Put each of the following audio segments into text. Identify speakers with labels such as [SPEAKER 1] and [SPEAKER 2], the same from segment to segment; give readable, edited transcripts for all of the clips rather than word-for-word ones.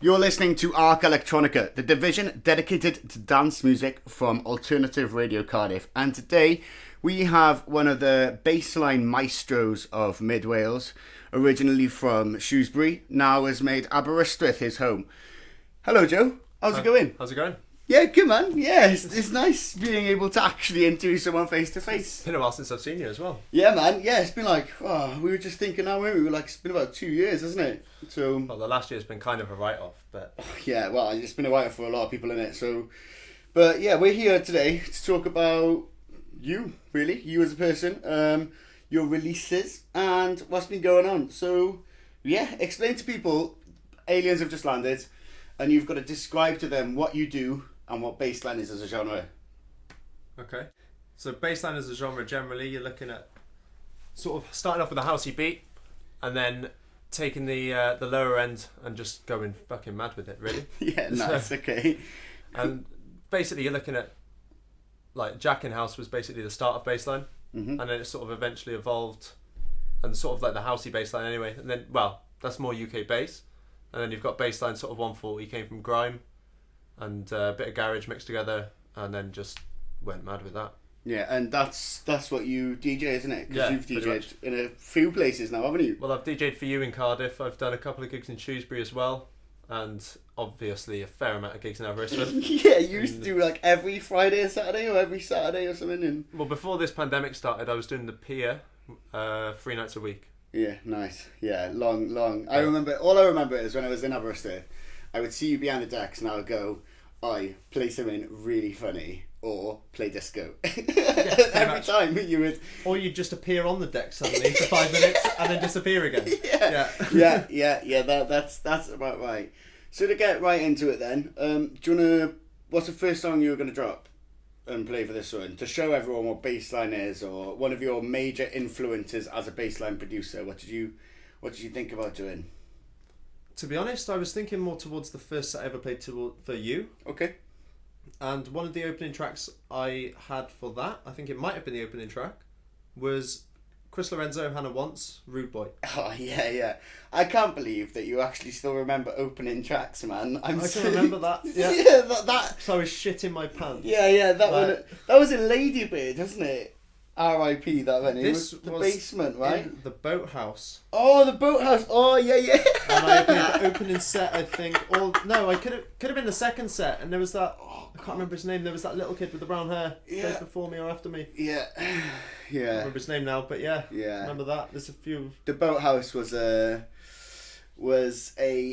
[SPEAKER 1] You're listening to ARC Electronica, the division dedicated to dance music from Alternative Radio Cardiff. And today we have one of the bassline maestros of Mid Wales, originally from Shrewsbury, now has made Aberystwyth his home. Hello, Joe. How's it going?
[SPEAKER 2] How's it going?
[SPEAKER 1] Yeah, good man. Yeah, it's nice being able to actually interview someone face to face.
[SPEAKER 2] It's been a while since I've seen you as well.
[SPEAKER 1] Yeah, man. Yeah, it's been like, we were just thinking now, weren't we? Like, it's been about 2 years, hasn't it? So.
[SPEAKER 2] Well, the last year's been kind of a write-off, but.
[SPEAKER 1] Yeah, well, it's been a write-off for a lot of people, innit? So, but yeah, we're here today to talk about you, really, you as a person, your releases, and what's been going on. So, yeah, explain to people, aliens have just landed, and you've got to describe to them what you do and what bassline is as a genre.
[SPEAKER 2] Okay. So bassline as a genre, generally, you're looking at sort of starting off with a housey beat and then taking the lower end and just going fucking mad with it, really.
[SPEAKER 1] Yeah, nice, okay.
[SPEAKER 2] And basically you're looking at, like, Jack in House was basically the start of bassline, and then it sort of eventually evolved and sort of like the housey bassline anyway. And then, well, that's more UK bass. And then you've got bassline sort of 140, came from grime and a bit of garage mixed together, and then just went mad with that.
[SPEAKER 1] Yeah, and that's what you DJ, isn't it? Because
[SPEAKER 2] Yeah,
[SPEAKER 1] you've DJed in a few places now, haven't you?
[SPEAKER 2] Well, I've DJed for you in Cardiff. I've done a couple of gigs in Shrewsbury as well, and obviously a fair amount of gigs in Aberystwyth.
[SPEAKER 1] Yeah, you used to do like every Friday or Saturday or every Saturday or something. And
[SPEAKER 2] well, before this pandemic started, I was doing the pier 3 nights a week.
[SPEAKER 1] yeah, nice. Yeah, long. All I remember is when I was in Aberystwyth, I would see you behind the decks and I would go, play something really funny or play disco. Every time you would.
[SPEAKER 2] Or you'd just appear on the deck suddenly for 5 minutes and then disappear again.
[SPEAKER 1] Yeah. That's about right. So to get right into it then, what's the first song you were going to drop and play for this one? To show everyone what bassline is, or one of your major influences as a bassline producer. What did you think about doing?
[SPEAKER 2] To be honest, I was thinking more towards the first set I ever played for you.
[SPEAKER 1] Okay.
[SPEAKER 2] And one of the opening tracks I had for that, I think it might have been the opening track, was Chris Lorenzo, Hannah Wants, Rude Boy.
[SPEAKER 1] Oh, yeah. I can't believe that you actually still remember opening tracks, man.
[SPEAKER 2] I can remember that. Yeah,
[SPEAKER 1] yeah that.
[SPEAKER 2] So I was shitting my pants.
[SPEAKER 1] Yeah, that was in Ladybird, wasn't it? R.I.P. that venue.
[SPEAKER 2] This
[SPEAKER 1] was the
[SPEAKER 2] was
[SPEAKER 1] basement, right?
[SPEAKER 2] In the Boathouse.
[SPEAKER 1] Oh, the Boathouse. Oh, yeah.
[SPEAKER 2] And I played the opening set, I think. I could have been the second set, and there was that. I can't remember his name. There was that little kid with the brown hair.
[SPEAKER 1] Yeah.
[SPEAKER 2] Played before me or after me.
[SPEAKER 1] Yeah.
[SPEAKER 2] I can't remember his name now, but yeah. Remember that? There's a few.
[SPEAKER 1] The Boathouse was a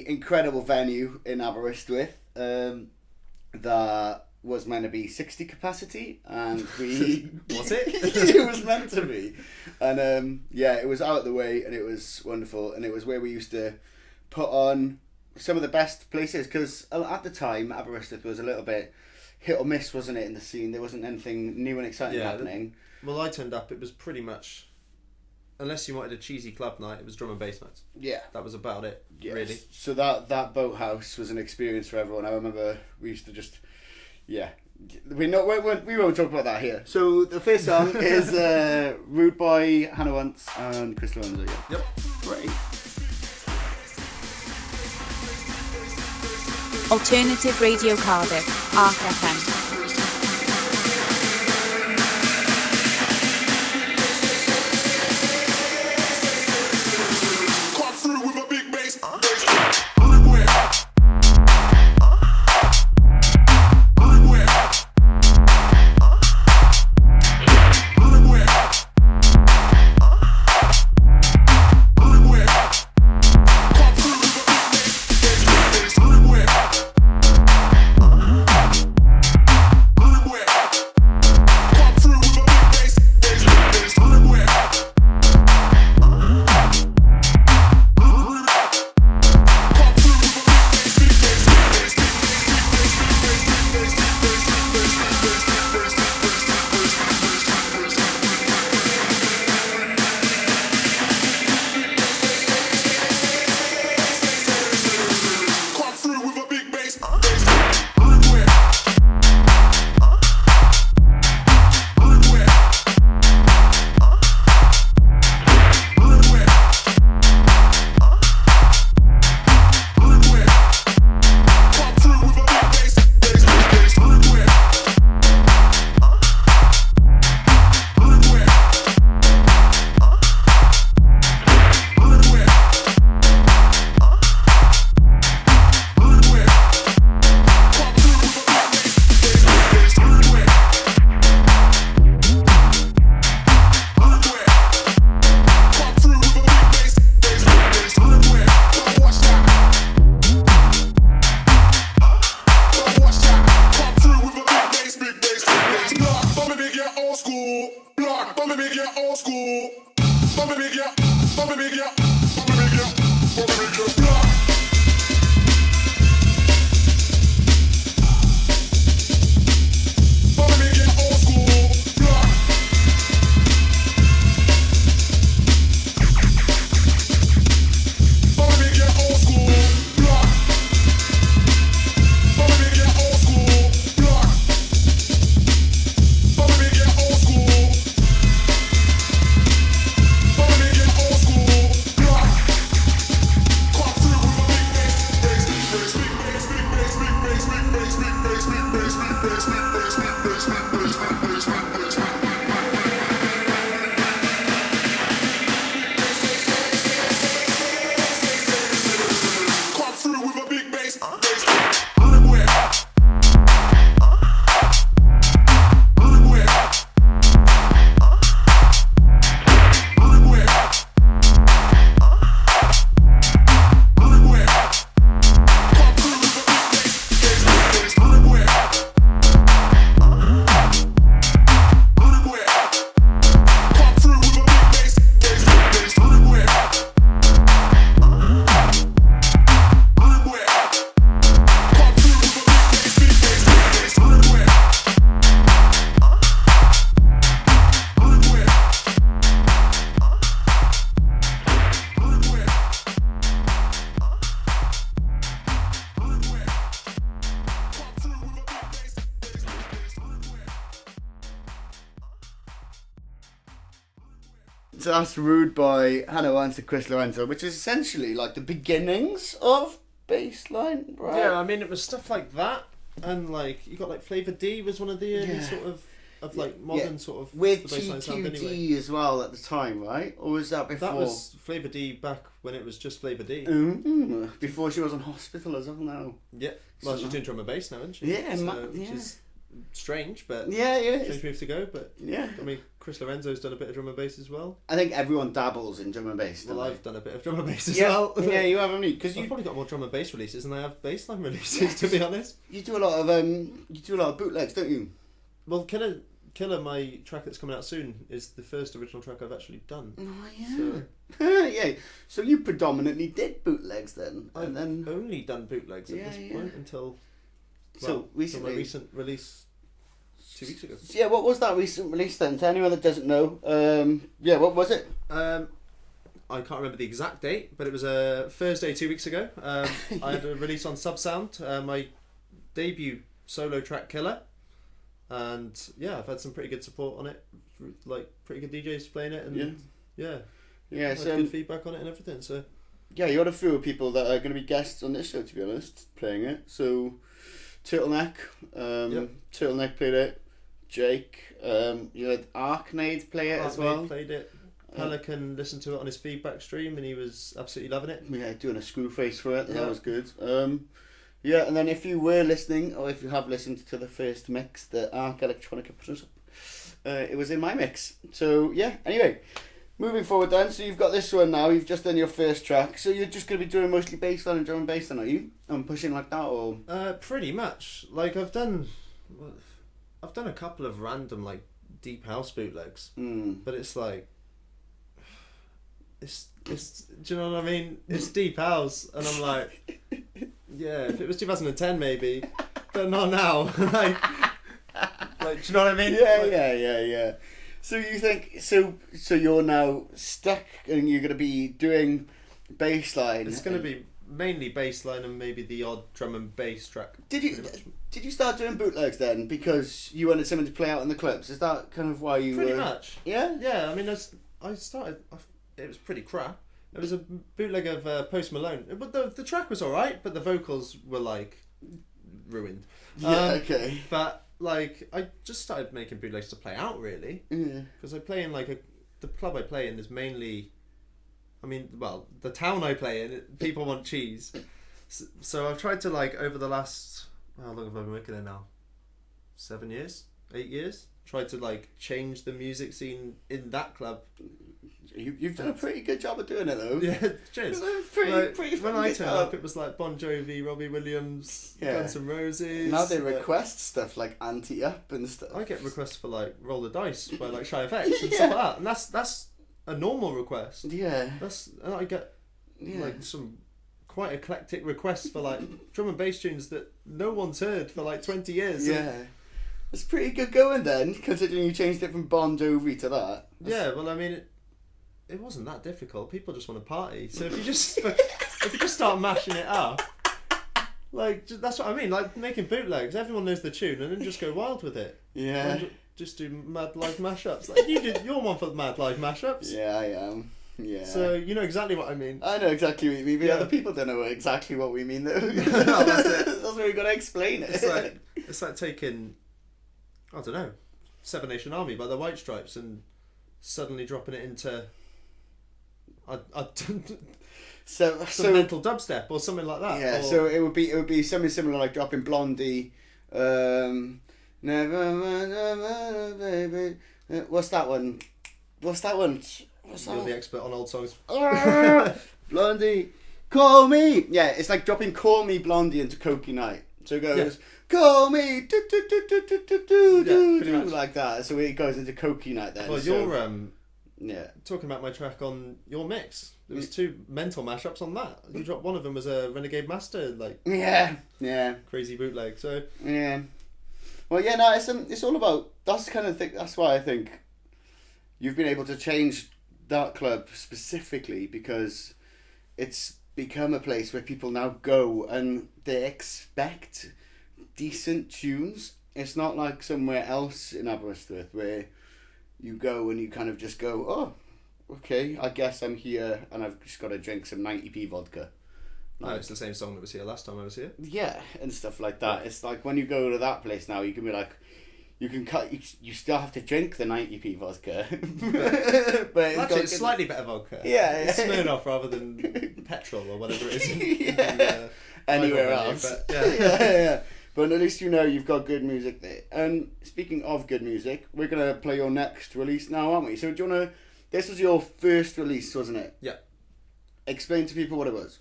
[SPEAKER 1] incredible venue in Aberystwyth. That was meant to be 60 capacity, and we
[SPEAKER 2] was it?
[SPEAKER 1] It was meant to be, and it was out of the way, and it was wonderful, and it was where we used to put on some of the best places, because at the time Aberystwyth was a little bit hit or miss, wasn't it, in the scene? There wasn't anything new and exciting happening.
[SPEAKER 2] Well, I turned up, it was pretty much, unless you wanted a cheesy club night, it was drum and bass nights.
[SPEAKER 1] Yeah,
[SPEAKER 2] that was about it. Yes. Really.
[SPEAKER 1] So that Boathouse was an experience for everyone. I remember we used to just. Yeah, we won't talk about that here. So the first song is Rude Boy, Hannah Wants, and Chris Lorenzo. Yeah.
[SPEAKER 2] Yep.
[SPEAKER 1] Great.
[SPEAKER 3] Alternative Radio Cardiff, ARC FM.
[SPEAKER 1] So that's Rude by Hannah Wance and Chris Lorenzo, which is essentially like the beginnings of bassline, right?
[SPEAKER 2] Yeah, I mean, it was stuff like that, and like you got like Flavor D was one of the early sort of like modern sort of
[SPEAKER 1] with
[SPEAKER 2] the bassline sound anyway.
[SPEAKER 1] TQD as well at the time, right? Or was that before?
[SPEAKER 2] That was Flavor D back when it was just Flavor D.
[SPEAKER 1] Before she was on hospital as well now.
[SPEAKER 2] Yeah, well, she's doing drum and bass now, isn't she?
[SPEAKER 1] Yeah,
[SPEAKER 2] which is strange, but strange move to go. But
[SPEAKER 1] yeah,
[SPEAKER 2] I mean, Chris Lorenzo's done a bit of drum and bass as well.
[SPEAKER 1] I think everyone dabbles in drum and bass.
[SPEAKER 2] Well, I've done a bit of drum and bass as well.
[SPEAKER 1] Yeah, you have, haven't you? Because
[SPEAKER 2] I've probably got more drum and bass releases than I have bassline releases, to be honest.
[SPEAKER 1] You do a lot of bootlegs, don't you?
[SPEAKER 2] Well, Killer, my track that's coming out soon, is the first original track I've actually done.
[SPEAKER 1] Oh yeah. Yeah. So you predominantly did bootlegs then,
[SPEAKER 2] I've only done bootlegs at this point until
[SPEAKER 1] recently.
[SPEAKER 2] My recent release 2 weeks ago.
[SPEAKER 1] So, yeah, what was that recent release then? To anyone that doesn't know, what was it?
[SPEAKER 2] I can't remember the exact date, but it was a Thursday 2 weeks ago. I had a release on Subsound, my debut solo track, Killer. And yeah, I've had some pretty good support on it, like pretty good DJs playing it, and I've had good feedback on it and everything. So
[SPEAKER 1] yeah, you had a few people that are going to be guests on this show, to be honest, playing it. So Turtleneck played it. Jake, you had ARC play it as well.
[SPEAKER 2] Played it. Pelican listened to it on his feedback stream, and he was absolutely loving it.
[SPEAKER 1] Yeah, doing a screw face for it. That was good. Yeah, and then if you were listening, or if you have listened to the first mix that ARC Electronica put up, it was in my mix. So yeah, anyway, moving forward then, so you've got this one now, you've just done your first track, so you're just going to be doing mostly bassline and drum and bass then, are you? And pushing like that, or?
[SPEAKER 2] Pretty much. Like, I've done a couple of random, like, deep house bootlegs, but it's like, it's do you know what I mean? It's deep house, and I'm like, yeah, if it was 2010 maybe, but not now. like, do you know what I mean?
[SPEAKER 1] Yeah. So you think so you're now stuck, and you're going to be doing bassline.
[SPEAKER 2] It's going to be mainly bassline and maybe the odd drum and bass track.
[SPEAKER 1] Did you start doing bootlegs then because you wanted someone to play out in the clubs? Is that kind of why you?
[SPEAKER 2] Pretty much.
[SPEAKER 1] Yeah.
[SPEAKER 2] Yeah. I mean, I started. It was pretty crap. It was a bootleg of Post Malone, but the track was all right, but the vocals were like ruined.
[SPEAKER 1] Yeah. Okay.
[SPEAKER 2] But like, I just started making bootlegs to play out, really. Yeah. Because I play in the club I play in is mainly, I mean, well, the town I play in, people want cheese. So I've tried to, like, over the last, how long have I been working there now? 7 years? 8 years? Tried to, like, change the music scene in that club.
[SPEAKER 1] You've done a pretty good job of doing it, though.
[SPEAKER 2] Yeah, cheers.
[SPEAKER 1] Pretty
[SPEAKER 2] when I turned up, it was like Bon Jovi, Robbie Williams, Guns N' Roses.
[SPEAKER 1] Now they request stuff like Anti Up and stuff.
[SPEAKER 2] I get requests for like Roll the Dice by like Shy FX and stuff like that, and that's a normal request.
[SPEAKER 1] Yeah.
[SPEAKER 2] I get like some quite eclectic requests for like drum and bass tunes that no one's heard for like 20 years.
[SPEAKER 1] Yeah. It's pretty good going then, considering you changed it from Bon Jovi to that.
[SPEAKER 2] Yeah, well, I mean, it wasn't that difficult. People just want to party. So if you just start mashing it up, like that's what I mean. Like making bootlegs, everyone knows the tune, and then just go wild with it.
[SPEAKER 1] Yeah.
[SPEAKER 2] Just do mad live mashups. Like you're one for mad live mashups.
[SPEAKER 1] Yeah, I am. Yeah.
[SPEAKER 2] So you know exactly what I mean.
[SPEAKER 1] I know exactly what you mean, but
[SPEAKER 2] Yeah.
[SPEAKER 1] other people don't know exactly what we mean though.
[SPEAKER 2] No, that's it.
[SPEAKER 1] That's where we got to explain it.
[SPEAKER 2] It's like taking, I don't know, Seven Nation Army by the White Stripes and suddenly dropping it into
[SPEAKER 1] so
[SPEAKER 2] mental dubstep or something like that.
[SPEAKER 1] Yeah, so it would be something similar like dropping Blondie. Never mind, baby. What's that one?
[SPEAKER 2] You're the expert on old songs.
[SPEAKER 1] Blondie, call me. Yeah, it's like dropping "Call Me Blondie" into "Cokey Night." So it goes, "Call me,"
[SPEAKER 2] pretty much.
[SPEAKER 1] like that. So it goes into "Cokey Night" then.
[SPEAKER 2] Well,
[SPEAKER 1] you're
[SPEAKER 2] talking about my track on your mix. There was 2 mental mashups on that. You dropped one of them as a Renegade Master, like
[SPEAKER 1] yeah,
[SPEAKER 2] crazy bootleg. So
[SPEAKER 1] yeah. Well, yeah, no, it's all about that's the kind of thing. That's why I think you've been able to change that club specifically, because it's become a place where people now go and they expect decent tunes. It's not like somewhere else in Aberystwyth where you go and you kind of just go, oh, okay, I guess I'm here and I've just got to drink some 90p vodka.
[SPEAKER 2] no, it's the same song that was here last time I was here.
[SPEAKER 1] Yeah, and stuff like that. It's like when you go to that place now, you can be like, you can cut. You still have to drink the 90p vodka, but
[SPEAKER 2] Actually, it's slightly better vodka.
[SPEAKER 1] Yeah,
[SPEAKER 2] It's Smirnoff rather than petrol or whatever it is.
[SPEAKER 1] Anywhere else.
[SPEAKER 2] But,
[SPEAKER 1] yeah. But at least you know you've got good music there. And speaking of good music, we're gonna play your next release now, aren't we? So do you wanna? This was your first release, wasn't it?
[SPEAKER 2] Yeah.
[SPEAKER 1] Explain to people what it was.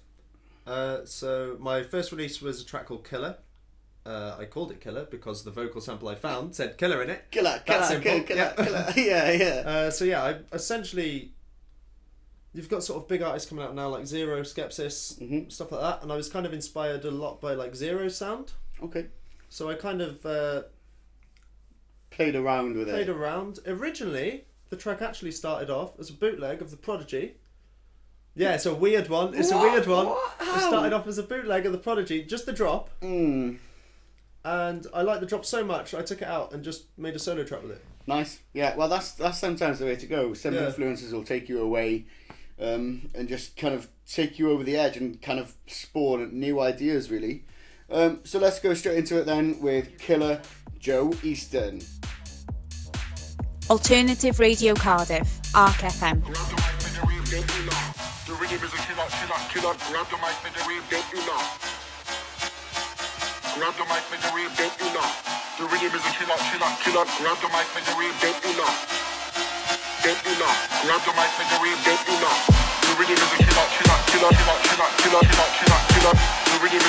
[SPEAKER 2] So my first release was a track called Killer. I called it Killer because the vocal sample I found said Killer in it.
[SPEAKER 1] Killer. Yeah. Yeah.
[SPEAKER 2] So yeah, I essentially, you've got sort of big artists coming out now like Zero, Skepsis, stuff like that, and I was kind of inspired a lot by like Zero's sound.
[SPEAKER 1] Okay.
[SPEAKER 2] So I kind of
[SPEAKER 1] played around with it.
[SPEAKER 2] Originally, the track actually started off as a bootleg of The Prodigy. Yeah, it's a weird one. It started off as a bootleg of The Prodigy, just the drop. And I liked the drop so much, I took it out and just made a solo track with it.
[SPEAKER 1] Nice. Yeah, well, that's sometimes the way to go. Some influences will take you away and just kind of take you over the edge and kind of spawn new ideas, really. So let's go straight into it then with Killer Joe Easton.
[SPEAKER 3] Alternative Radio Cardiff, ARC FM.
[SPEAKER 4] The rhythm is a killer. Grab the mic, make the wave, don't you know? Grab the mic, make the wave, don't you know? The rhythm is a killer. Grab the mic, make the wave, don't you know? Don't you know? Grab the mic, make the wave, don't you know? The rhythm is a killer. The rhythm is a killer. The rhythm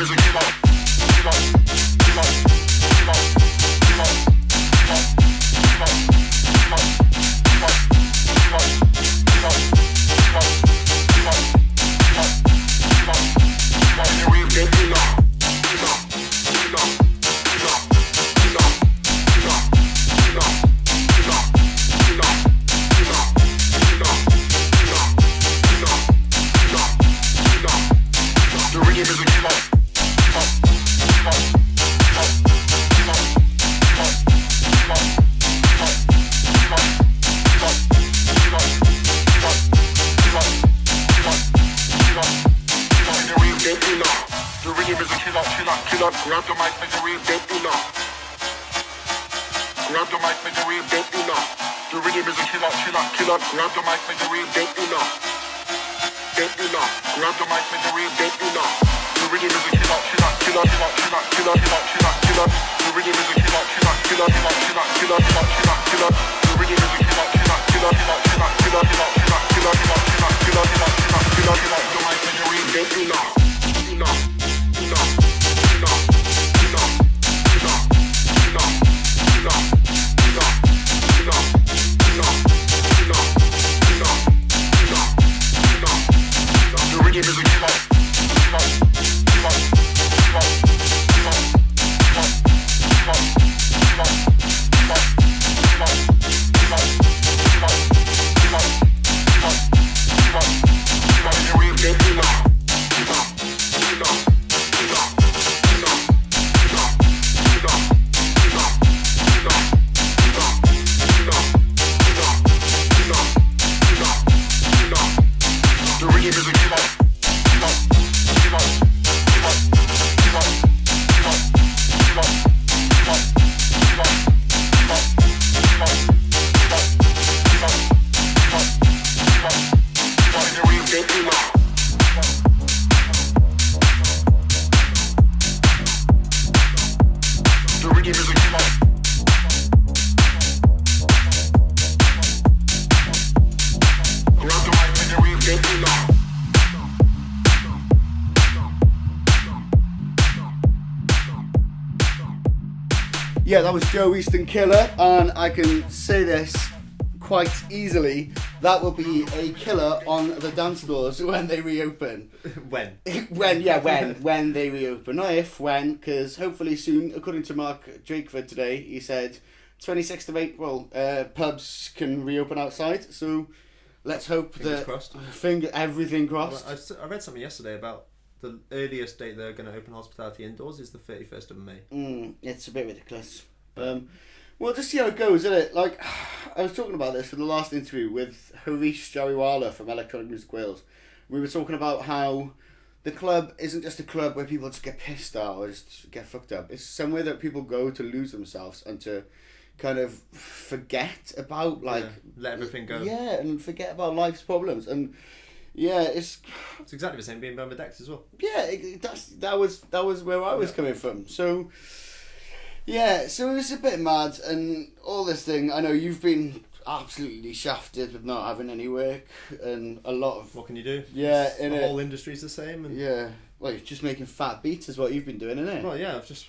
[SPEAKER 4] is a killer. Grab the mic, make the wave, don't you know? Grab the mic, make the wave, don't you know? The rhythm is a killer. Grab the mic, make the wave, don't you know? Don't you know? Grab the mic, make the wave, don't you know? The rhythm is a killer, killer, killer, killer, killer, killer, killer, killer, killer. The rhythm is a killer, killer, killer, killer, killer, killer, killer, killer, killer. The rhythm is a killer, killer, killer, killer, killer, killer, killer, killer, killer, killer, killer, killer, killer, killer, killer. The mic when you're in bed, killer, killer, killer, killer, killer, killer, killer, killer, killer, killer, killer, killer, killer, killer, killer. The rhythm is a killer, killer, killer, killer, killer, killer, killer, killer, killer, killer, killer, killer, killer, killer, killer. You're in bed, killer, killer, killer, killer, killer, killer, killer, killer, killer, killer, killer, killer, killer, killer, killer. The rhythm is a killer, killer, killer, killer, killer, killer, killer, killer, killer, killer, killer, killer, killer, killer, killer. You're in bed, killer. The rhythm is a killer. Grab the mic when you're in bed, killer.
[SPEAKER 1] Yeah, that was Joe Easton Killer, and I can say this quite easily. That will be a killer on the dance floors when they reopen.
[SPEAKER 2] When?
[SPEAKER 1] when they reopen. Not if, when, because hopefully soon, according to Mark Drakeford today, he said 26th of April, pubs can reopen outside, so let's hope
[SPEAKER 2] Fingers
[SPEAKER 1] that...
[SPEAKER 2] crossed.
[SPEAKER 1] Everything crossed.
[SPEAKER 2] Well, I read something yesterday about the earliest date they're going to open hospitality indoors is the 31st of May.
[SPEAKER 1] It's a bit ridiculous. Well, just see how it goes, isn't it? Like, I was talking about this in the last interview with Harish Jariwala from Electronic Music Wales. We were talking about how the club isn't just a club where people just get pissed out or just get fucked up. It's somewhere that people go to lose themselves and to kind of forget about, like...
[SPEAKER 2] let everything go.
[SPEAKER 1] Yeah, and forget about life's problems. And, yeah, it's
[SPEAKER 2] exactly the same being Bambadecks as well.
[SPEAKER 1] Yeah, that was where I was coming from. So... Yeah, so it was a bit mad, and all this thing, I know you've been absolutely shafted with not having any work, and a lot of...
[SPEAKER 2] What can you do?
[SPEAKER 1] Yeah,
[SPEAKER 2] the whole industry's the same. And
[SPEAKER 1] yeah, well, you're just making fat beats is what you've been doing, isn't it?
[SPEAKER 2] Well, yeah, I've just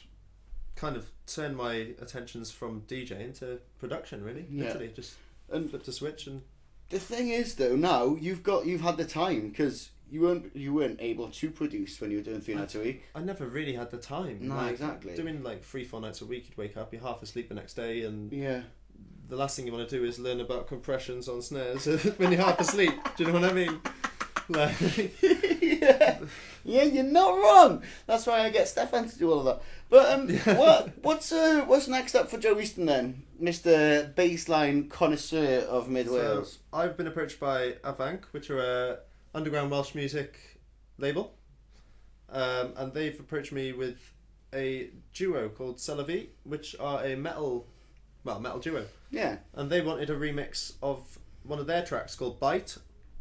[SPEAKER 2] kind of turned my attentions from DJing to production, really. Literally, just flipped a switch and...
[SPEAKER 1] The thing is, though, now, you've had the time, because... You weren't able to produce when you were doing 3 nights a week.
[SPEAKER 2] I never really had the time.
[SPEAKER 1] No, exactly.
[SPEAKER 2] Doing like 3-4 nights a week, you'd wake up, you're half asleep the next day, and
[SPEAKER 1] yeah,
[SPEAKER 2] the last thing you want to do is learn about compressions on snares when you're half asleep. Do you know what I mean? Like,
[SPEAKER 1] yeah, you're not wrong. That's why I get Stefan to do all of that. But what's next up for Joe Easton then, Mr. Bassline connoisseur of Mid Wales?
[SPEAKER 2] So I've been approached by Avank, which are a underground Welsh music label, and they've approached me with a duo called Celavi, which are a metal duo.
[SPEAKER 1] Yeah. And
[SPEAKER 2] they wanted a remix of one of their tracks called Bite,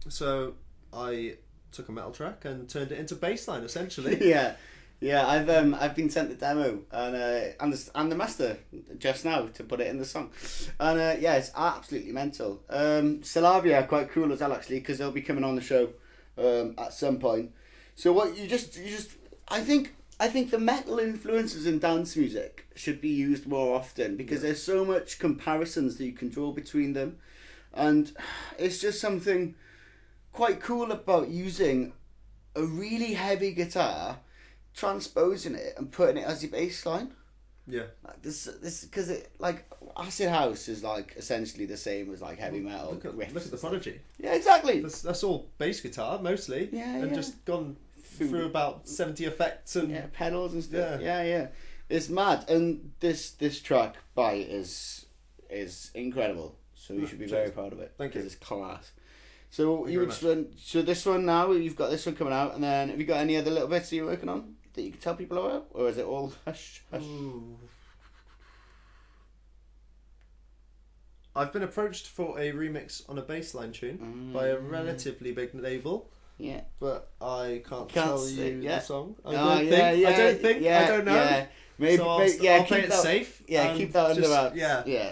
[SPEAKER 2] so I took a metal track and turned it into bassline essentially.
[SPEAKER 1] Yeah, I've been sent the demo and the master just now to put it in the song, and it's absolutely mental. Celavia are quite cool as well actually, because they'll be coming on the show at some point. So what you just I think the metal influences in dance music should be used more often, because there's so much comparisons that you can draw between them, and it's just something quite cool about using a really heavy guitar, transposing it and putting it as your bass line.
[SPEAKER 2] Yeah.
[SPEAKER 1] Like this because it, like, acid house is like essentially the same as like heavy metal.
[SPEAKER 2] Look at the Prodigy.
[SPEAKER 1] Yeah, exactly.
[SPEAKER 2] That's all bass guitar mostly.
[SPEAKER 1] Yeah,
[SPEAKER 2] and just gone through about 70 effects and
[SPEAKER 1] pedals and stuff. Yeah. It's mad, and this track Bite is incredible. So you should be very proud of it.
[SPEAKER 2] Thank you.
[SPEAKER 1] It's class. So so this one now, you've got this one coming out, and then have you got any other little bits that you're working on that you can tell people about, or is it all hush?
[SPEAKER 2] Ooh. I've been approached for a remix on a bassline tune by a relatively big label.
[SPEAKER 1] Yeah.
[SPEAKER 5] but I can't
[SPEAKER 1] Can't
[SPEAKER 5] tell
[SPEAKER 1] sing,
[SPEAKER 5] you
[SPEAKER 1] yeah.
[SPEAKER 5] the song. I
[SPEAKER 1] Oh,
[SPEAKER 5] don't
[SPEAKER 1] yeah,
[SPEAKER 5] think.
[SPEAKER 1] yeah,
[SPEAKER 5] I don't think.
[SPEAKER 1] yeah,
[SPEAKER 5] I don't know.
[SPEAKER 1] Yeah. Maybe,
[SPEAKER 5] So I'll
[SPEAKER 1] keep
[SPEAKER 5] play it
[SPEAKER 1] that
[SPEAKER 5] safe.
[SPEAKER 1] Yeah,
[SPEAKER 5] and
[SPEAKER 1] keep that under
[SPEAKER 5] just-
[SPEAKER 1] wraps.
[SPEAKER 5] Yeah.
[SPEAKER 1] Yeah.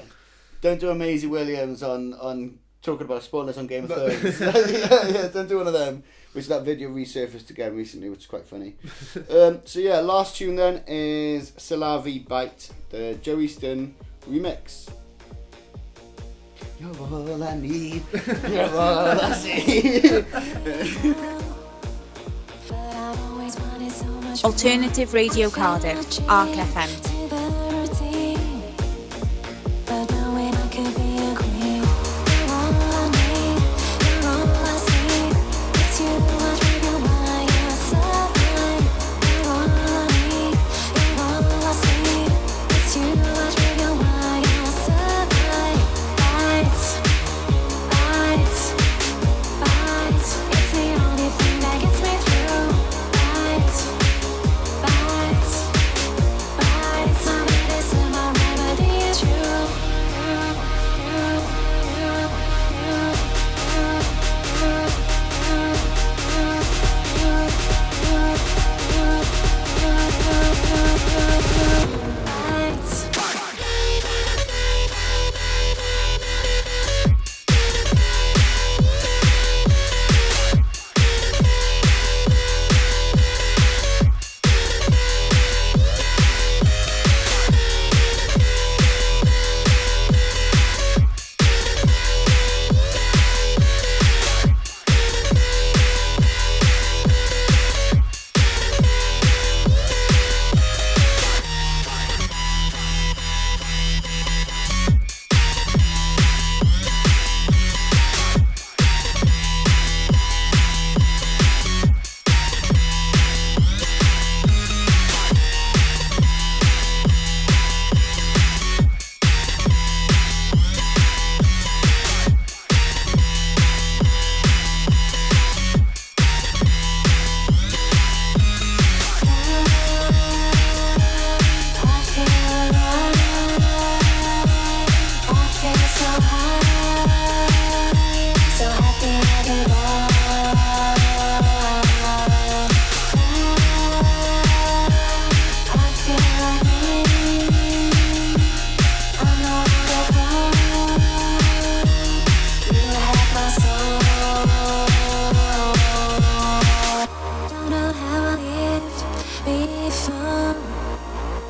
[SPEAKER 1] Don't do a Maisie Williams on talking about spoilers on Game of
[SPEAKER 5] But-
[SPEAKER 1] Thrones. yeah, don't do one of them. Which that video resurfaced again recently, which is quite funny. So yeah, last tune then is Salavi Bite, the Joe Easton remix. You're all I need. You're all I see.
[SPEAKER 3] Alternative Radio Cardiff, ARC FM.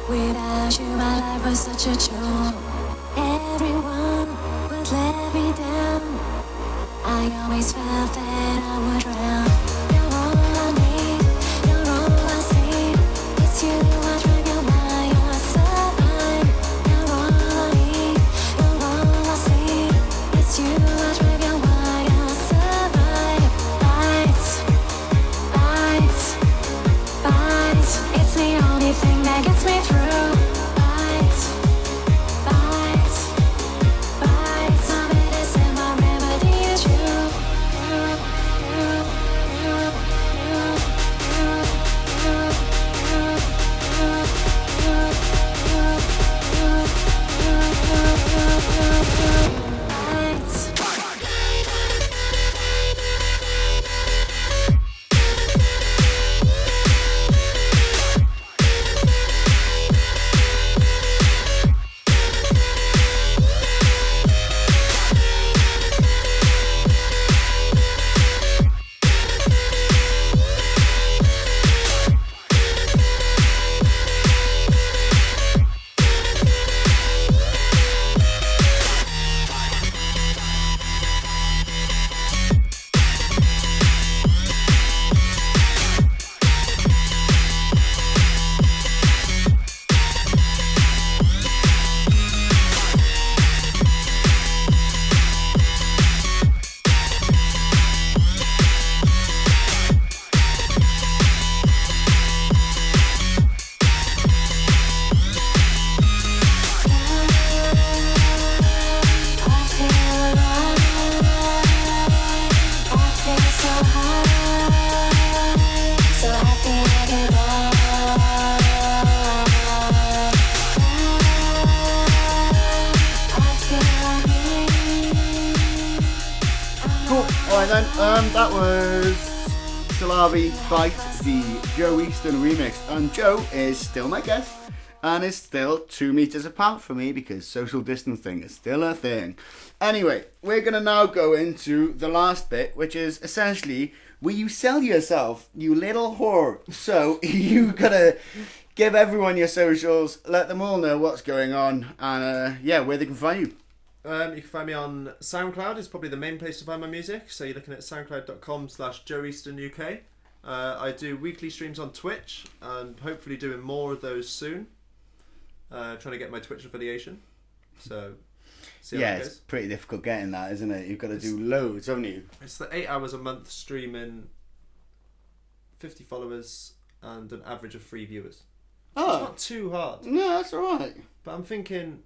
[SPEAKER 6] Without you, my life was such a chore. Everyone would let me down. I always felt that I would drown. You're all I need, you're all I see. It's you, I drive your mind, you're sublime. You're all I need, you're all I see. It's you, I drive your mind, you're sublime. Lights, lights, lights. It's the only thing that gets me through. Lights, lights, lights. My medicine, my remedy is you. Lights.
[SPEAKER 1] Cool. Alright then, that was Salavi Bite, the Joe Easton remix. And Joe is still my guest and is still 2 meters apart from me because social distancing is still a thing. Anyway, we're going to now go into the last bit, which is essentially where you sell yourself, you little whore. So you got to give everyone your socials, let them all know what's going on, and where they can find you.
[SPEAKER 2] You can find me on SoundCloud. It's probably the main place to find my music. So you're looking at soundcloud.com/Joe Easton UK. I do weekly streams on Twitch and hopefully doing more of those soon. Trying to get my Twitch affiliation. So see how it goes.
[SPEAKER 1] It's pretty difficult getting that, isn't it? You've got to do loads, haven't you?
[SPEAKER 2] It's the 8 hours a month streaming, 50 followers and an average of 3 viewers.
[SPEAKER 1] Oh.
[SPEAKER 2] It's not too hard.
[SPEAKER 1] No, that's alright.
[SPEAKER 2] But I'm thinking,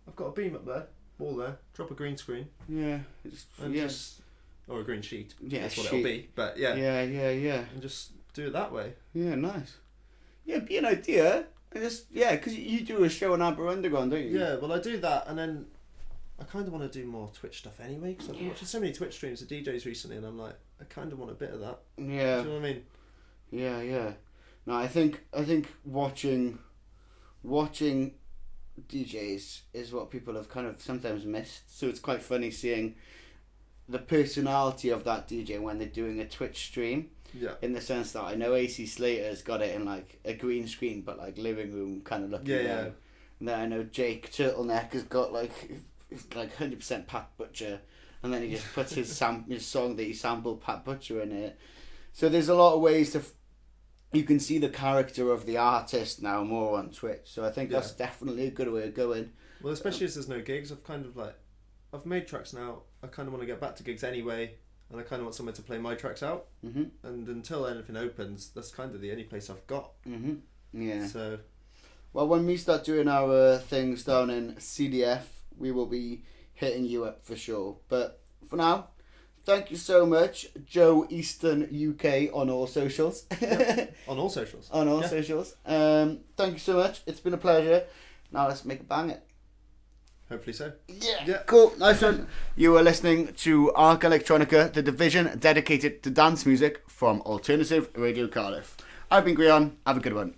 [SPEAKER 2] I've got a beam up there. Wall there, drop a green screen, or a green sheet.
[SPEAKER 1] Yeah,
[SPEAKER 2] that's what
[SPEAKER 1] sheet.
[SPEAKER 2] it'll be. But yeah, and just do it that way.
[SPEAKER 1] Yeah, nice. Yeah, be an idea. Because you do a show on Aber Underground, don't you?
[SPEAKER 2] Yeah, well I do that, and then I kind of want to do more Twitch stuff anyway. Because I've been watching so many Twitch streams of DJs recently, and I'm like, I kind of want a bit of that.
[SPEAKER 1] Yeah.
[SPEAKER 2] Do you know what I mean?
[SPEAKER 1] Yeah. No, I think watching DJs is what people have kind of sometimes missed. So it's quite funny seeing the personality of that DJ when they're doing a Twitch stream.
[SPEAKER 2] Yeah.
[SPEAKER 1] In the sense that I know AC Slater's got it in like a green screen, but like living room kind of looking.
[SPEAKER 2] Yeah.
[SPEAKER 1] And then I know Jake Turtleneck has got like 100% Pat Butcher, and then he just puts his song that he sampled Pat Butcher in it. So there's a lot of ways to. You can see the character of the artist now more on Twitch, so I think that's definitely a good way of going.
[SPEAKER 2] Well, especially as there's no gigs, I've made tracks now. I kind of want to get back to gigs anyway, and I kind of want somewhere to play my tracks out. Mm-hmm. And until anything opens, that's kind of the only place I've got.
[SPEAKER 1] Mm-hmm. Yeah.
[SPEAKER 2] So,
[SPEAKER 1] well, when we start doing our things down in CDF, we will be hitting you up for sure. But for now, thank you so much, Joe Easton UK on all socials.
[SPEAKER 2] Yep. On all socials.
[SPEAKER 1] On all socials. Thank you so much. It's been a pleasure. Now let's make a bang it.
[SPEAKER 2] Hopefully so.
[SPEAKER 1] Yeah. Cool. Nice one. You are listening to ARC Electronica, the division dedicated to dance music from Alternative Radio Cardiff. I've been Grion. Have a good one.